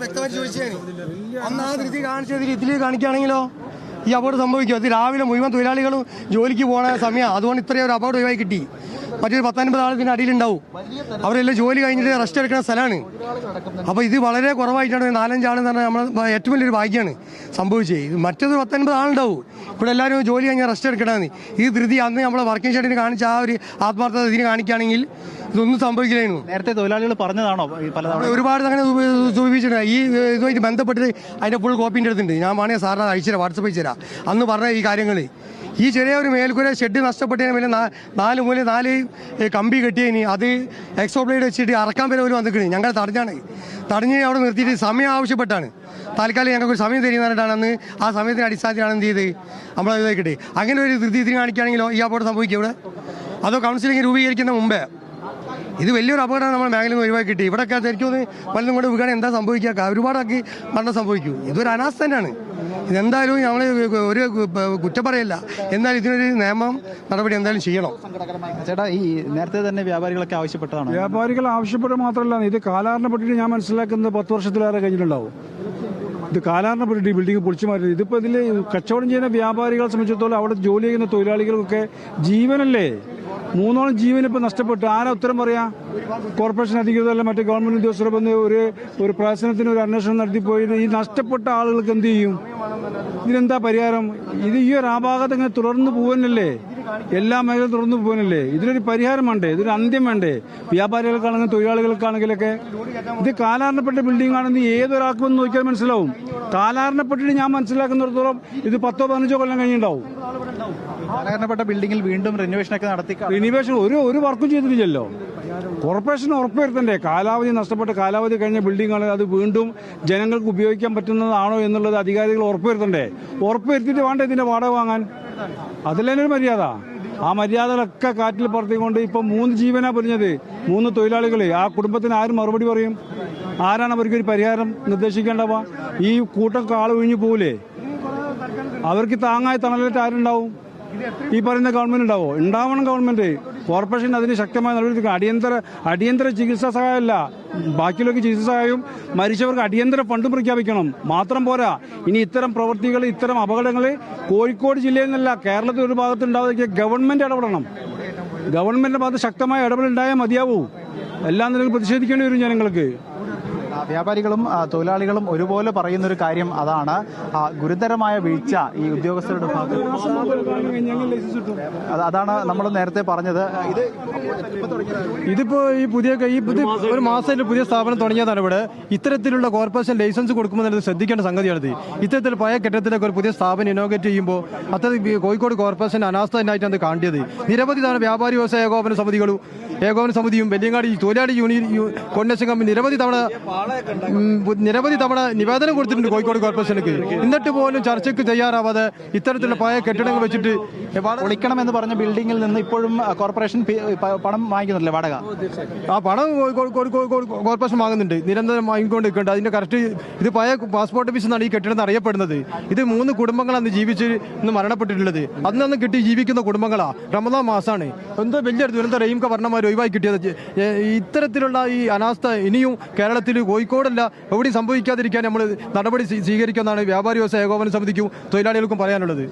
വ്യക്തമായിട്ട് ചോദിച്ചാണ്. ഒന്നാമത് രീതി കാണിച്ചത് ഇതിൽ കാണിക്കുകയാണെങ്കിലോ ഈ അപകടം സംഭവിക്കും. അത് രാവിലെ മുഴുവൻ തൊഴിലാളികളും ജോലിക്ക് പോകുന്ന സമയം, അതുകൊണ്ട് ഇത്രയും ഒരു അപകടം ഒഴിവായി കിട്ടി. മറ്റൊരു 10-50 ആളത്തിന് അടിയിലുണ്ടാവും. അവരെല്ലാം ജോലി കഴിഞ്ഞിട്ട് റെസ്റ്റ് എടുക്കുന്ന സ്ഥലമാണ്. അപ്പോൾ ഇത് വളരെ കുറവായിട്ടാണ് 4-5 ആളെന്ന് പറഞ്ഞാൽ നമ്മൾ ഏറ്റവും വലിയൊരു ഭാഗ്യമാണ് സംഭവിച്ചത്. മറ്റൊരു 10-50 ആളുണ്ടാവും. ഇവിടെ എല്ലാവരും ജോലി കഴിഞ്ഞാൽ റെസ്റ്റ് എടുക്കണമെന്ന്. ഈ ധൃതി അന്ന് നമ്മളെ വർക്കിംഗ് ഷെഡിന് കാണിച്ച ആ ഒരു ആത്മാർത്ഥത ഇതിന് കാണിക്കുകയാണെങ്കിൽ ഇതൊന്നും സംഭവിക്കില്ലായിരുന്നു. നേരത്തെ തൊഴിലാളികൾ പറഞ്ഞതാണോ? ഒരുപാട് അങ്ങനെ സൂചിപ്പിച്ചിട്ടുണ്ട്. ഈ ഇതുമായിട്ട് ബന്ധപ്പെട്ട് അതിൻ്റെ ഫുൾ കോപ്പിൻ്റെ അടുത്തുണ്ട്. ഞാൻ വേണമെങ്കിൽ സാറിന് അയച്ചുതരാം, വാട്സപ്പ് അയച്ചുതരാം. അന്ന് പറഞ്ഞ ഈ കാര്യങ്ങൾ, ഈ ചെറിയ ഒരു മേൽക്കൂര ഷെഡ് നഷ്ടപ്പെട്ടതിന് മേലെ 4 കമ്പി കെട്ടിയതിന് അത് എക്സോബ്ലേഡ് വെച്ചിട്ട് അറക്കാൻ വരെ പോലും വന്നിക്കണേ. ഞങ്ങൾ തടഞ്ഞ് അവിടെ നിർത്തിയിട്ട് സമയം ആവശ്യപ്പെട്ടാണ്. താൽക്കാലം ഞങ്ങൾക്ക് സമയം തരുന്നതായിട്ടാണ് അന്ന് ആ സമയത്തിന് അടിസ്ഥാനത്തിലാണ് എന്ത് ചെയ്ത് നമ്മളതായിക്കട്ടെ. അങ്ങനെ ഒരു ധൃതി കാണിക്കുകയാണെങ്കിലോ ഈ അപകടം സംഭവിക്കും ഇവിടെ. അതോ കൗൺസിലിംഗ് രൂപീകരിക്കുന്ന മുമ്പേ ഇത് വലിയൊരു അപകടമാണ് നമ്മൾ മേഖലയിൽ നിന്ന് ഒഴിവാക്കി കിട്ടി. ഇവിടെയൊക്കെ ശരിക്കും വല്ലതും കൊണ്ട് വീഴുകയാണെങ്കിൽ എന്താ സംഭവിക്കുക? ഒരുപാടാക്കി മരണം സംഭവിക്കും. ഇതൊരു അനാസ്ഥ തന്നെയാണ്. ഇതെന്തായാലും നമ്മൾ ഒരു കുറ്റം പറയല്ല, എന്നാൽ ഇതിനൊരു നിയമം നടപടി എന്തായാലും ചെയ്യണം. ചേട്ടാ, ഈ നേരത്തെ തന്നെ വ്യാപാരികളൊക്കെ ആവശ്യപ്പെട്ടതാണ്. വ്യാപാരികൾ ആവശ്യപ്പെട്ടത് മാത്രമല്ല, ഇത് കാലാരണപ്പെട്ടിട്ട് ഞാൻ മനസ്സിലാക്കുന്നത് 10 വർഷത്തിലേറെ കഴിഞ്ഞിട്ടുണ്ടാവും. ഇത് കാലാരണപ്പെട്ടിട്ട് ഈ ബിൽഡിംഗ് പൊളിച്ചു മാറ്റി. ഇതിപ്പോൾ ഇതിൽ കച്ചവടം ചെയ്യുന്ന വ്യാപാരികളെ സംബന്ധിച്ചിടത്തോളം അവിടെ ജോലി ചെയ്യുന്ന തൊഴിലാളികൾക്കൊക്കെ ജീവനല്ലേ, 3 ജീവൻ ഇപ്പം നഷ്ടപ്പെട്ടു. ആരാ ഉത്തരം പറയാ? കോർപ്പറേഷൻ അധികൃതരല്ല മറ്റേ ഗവൺമെന്റ് ഉദ്യോഗസ്ഥരെ വന്ന് ഒരു പ്രവർത്തനത്തിന് ഒരു അന്വേഷണം നടത്തിപ്പോയത് ഈ നഷ്ടപ്പെട്ട ആളുകൾക്ക് എന്ത് ചെയ്യും? ഇതിനെന്താ പരിഹാരം? ഇത് ഈ ഒരു ആഭാഗത്ത് ഇങ്ങനെ തുടർന്ന് പോകാനല്ലേ, എല്ലാ മേഖലയും തുറന്നു പോകാനല്ലേ? ഇതിനൊരു പരിഹാരം വേണ്ടേ? ഇതിനൊരു അന്ത്യം വേണ്ടേ? വ്യാപാരികൾക്കാണെങ്കിലും തൊഴിലാളികൾക്കാണെങ്കിലൊക്കെ ഇത് കാലാരണപ്പെട്ട ബിൽഡിംഗ് ആണെന്ന് ഏതൊരാൾക്കും ഒന്ന് നോക്കിയാൽ മനസ്സിലാവും. കാലാരണപ്പെട്ടിട്ട് ഞാൻ മനസ്സിലാക്കുന്നിടത്തോളം ഇത് 10-15 കൊല്ലം കഴിഞ്ഞിട്ടുണ്ടാവും. കാലാരണപ്പെട്ട ബിൽഡിംഗിൽ വീണ്ടും റിനോവേഷനൊക്കെ നടത്തി. റിനോവേഷൻ ഒരു വർക്കും ചെയ്തിട്ടില്ലല്ലോ. കോർപ്പറേഷൻ ഉറപ്പുവരുത്തണ്ടേ? കാലാവധി നഷ്ടപ്പെട്ട് കാലാവധി കഴിഞ്ഞ ബിൽഡിംഗാണ്, അത് വീണ്ടും ജനങ്ങൾക്ക് ഉപയോഗിക്കാൻ പറ്റുന്നതാണോ എന്നുള്ളത് അധികാരികൾ ഉറപ്പുവരുത്തണ്ടേ? ഉറപ്പുവരുത്തിയിട്ട് വേണ്ട ഇതിന്റെ വാടക വാങ്ങാൻ. അതിലൊരു മര്യാദ. ആ മര്യാദകളൊക്കെ കാറ്റിൽ പറത്തിക്കൊണ്ട് ഇപ്പം 3 ജീവനാ പൊരിഞ്ഞത്, 3 തൊഴിലാളികൾ. ആ കുടുംബത്തിന് ആരും മറുപടി പറയും? ആരാണ് അവർക്കൊരു പരിഹാരം നിർദ്ദേശിക്കേണ്ടവ? ഈ കൂട്ടം ആൾ ഒഴിഞ്ഞു പോകില്ലേ? അവർക്ക് താങ്ങായി തണലേറ്റ് ആരുണ്ടാവും? ഈ പറയുന്ന ഗവൺമെന്റ് ഉണ്ടാവോ? ഉണ്ടാവണം ഗവൺമെന്റ്. കോർപ്പറേഷൻ അതിന് ശക്തമായ നടപടി. അടിയന്തര ചികിത്സാ സഹായമല്ല, ബാക്കിയുള്ളവർക്ക് ചികിത്സാ സഹായവും മരിച്ചവർക്ക് അടിയന്തര ഫണ്ടും പ്രഖ്യാപിക്കണം. മാത്രം പോരാ, ഇനി ഇത്തരം പ്രവൃത്തികൾ, ഇത്തരം അപകടങ്ങൾ കോഴിക്കോട് ജില്ലയിൽ നിന്നല്ല കേരളത്തിൽ ഒരു ഭാഗത്ത് ഉണ്ടാവാതെ ഗവൺമെന്റ് ഇടപെടണം. ഗവൺമെന്റിന്റെ ഭാഗത്ത് ശക്തമായ ഇടപെടലുണ്ടായാൽ മതിയാവൂ. എല്ലാം നിലയിൽ പ്രതിഷേധിക്കേണ്ടി വരും ജനങ്ങൾക്ക്. വ്യാപാരികളും തൊഴിലാളികളും ഒരുപോലെ പറയുന്നൊരു കാര്യം അതാണ്, ഗുരുതരമായ വീഴ്ച ഈ ഉദ്യോഗസ്ഥരുടെ ഭാഗത്ത്. അതാണ് നമ്മൾ നേരത്തെ പറഞ്ഞത്. ഇതിപ്പോ ഒരു മാസത്തിൽ പുതിയ സ്ഥാപനം തുടങ്ങിയതാണ്. ഇവിടെ ഇത്തരത്തിലുള്ള കോർപ്പറേഷൻ ലൈസൻസ് കൊടുക്കുമ്പോൾ ശ്രദ്ധിക്കേണ്ട സംഗതിയാണിത്. ഇത്തരത്തിൽ പഴയ കെട്ടിടത്തിലൊക്കെ ഒരു പുതിയ സ്ഥാപനം ഇനോഗ്രേറ്റ് ചെയ്യുമ്പോൾ അത്തരം കോഴിക്കോട് കോർപ്പറേഷൻ അനാസ്ഥ തന്നെയായിട്ടാണ് കാണേണ്ടത്. നിരവധി തവണ വ്യാപാരി വ്യവസായ ഏകോപന സമിതിയും വെല്ലിയങ്ങാടി തൊഴിലാളി യൂണിയൻ കോർഡിനേഷൻ കമ്മിറ്റി നിരവധി തവണ നിവേദനം കൊടുത്തിട്ടുണ്ട് കോഴിക്കോട് കോർപ്പറേഷനിലേക്ക്. എന്നിട്ട് പോലും ചർച്ചയ്ക്ക് തയ്യാറാവാതെ ഇത്തരത്തിലുള്ള പഴയ കെട്ടിടങ്ങൾ വെച്ചിട്ട് പൊളിക്കണമെന്ന് പറഞ്ഞ ബിൽഡിംഗിൽ നിന്ന് ഇപ്പോഴും കോർപ്പറേഷൻ പണം വാങ്ങിക്കുന്നില്ലേ വാടക? ആ പണം കോർപ്പറേഷൻ വാങ്ങുന്നുണ്ട്, നിരന്തരം വാങ്ങിക്കൊണ്ട് നിൽക്കുന്നുണ്ട്. അതിന്റെ കറക്റ്റ് ഇത് പഴയ പാസ്പോർട്ട് ഓഫീസ് എന്നാണ് ഈ കെട്ടിടം അറിയപ്പെടുന്നത്. ഇത് 3 കുടുംബങ്ങളാണ് ജീവിച്ച് ഇന്ന് മരണപ്പെട്ടിട്ടുള്ളത്. അന്നന്ന് കിട്ടി ജീവിക്കുന്ന കുടുംബങ്ങളാ. റമദാൻ മാസമാണ്. എന്തോ വലിയൊരു ദുരന്ത റഹീം പറഞ്ഞമാർ ഒഴിവാക്കി കിട്ടിയത്. ഇത്തരത്തിലുള്ള ഈ അനാസ്ഥ ഇനിയും കേരളത്തിൽ കോഴിക്കോടല്ല എവിടെയും സംഭവിക്കാതിരിക്കാൻ നമ്മൾ നടപടി സ്വീകരിക്കുമെന്നാണ് വ്യാപാരി വ്യവസായ ഏകോപന സമിതിക്കും തൊഴിലാളികൾക്കും പറയാനുള്ളത്.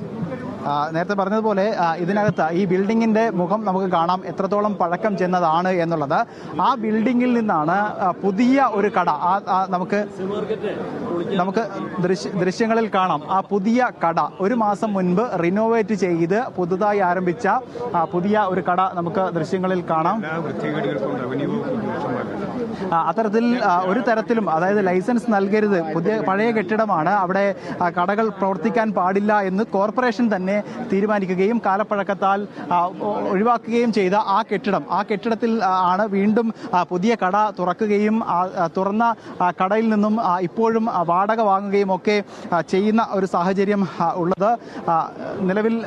നേരത്തെ പറഞ്ഞതുപോലെ ഇതിനകത്ത് ഈ ബിൽഡിങ്ങിന്റെ മുഖം നമുക്ക് കാണാം എത്രത്തോളം പഴക്കം ചെന്നതാണ് എന്നുള്ളത്. ആ ബിൽഡിങ്ങിൽ നിന്നാണ് പുതിയ ഒരു കട, നമുക്ക് ദൃശ്യങ്ങളിൽ കാണാം. ആ പുതിയ കട 1 മാസം മുൻപ് റിനോവേറ്റ് ചെയ്ത് പുതുതായി ആരംഭിച്ച പുതിയ ഒരു കട നമുക്ക് ദൃശ്യങ്ങളിൽ കാണാം. അത്തരത്തിൽ ഒരു തരത്തിലും, അതായത് ലൈസൻസ് നൽകരുത്, പഴയ കെട്ടിടമാണ്, അവിടെ കടകൾ പ്രവർത്തിക്കാൻ പാടില്ല എന്ന് കോർപ്പറേഷൻ തന്നെ തീരുമാനിക്കുകയും കാലപ്പഴക്കത്താൽ ഒഴിവാക്കുകയും ചെയ്ത ആ കെട്ടിടത്തിൽ ആണ് വീണ്ടും പുതിയ കട തുറക്കുകയും തുറന്ന കടയിൽ നിന്നും ഇപ്പോഴും വാടക വാങ്ങുകയും ഒക്കെ ചെയ്യുന്ന ഒരു സാഹചര്യം ഉള്ളത്. നിലവിൽ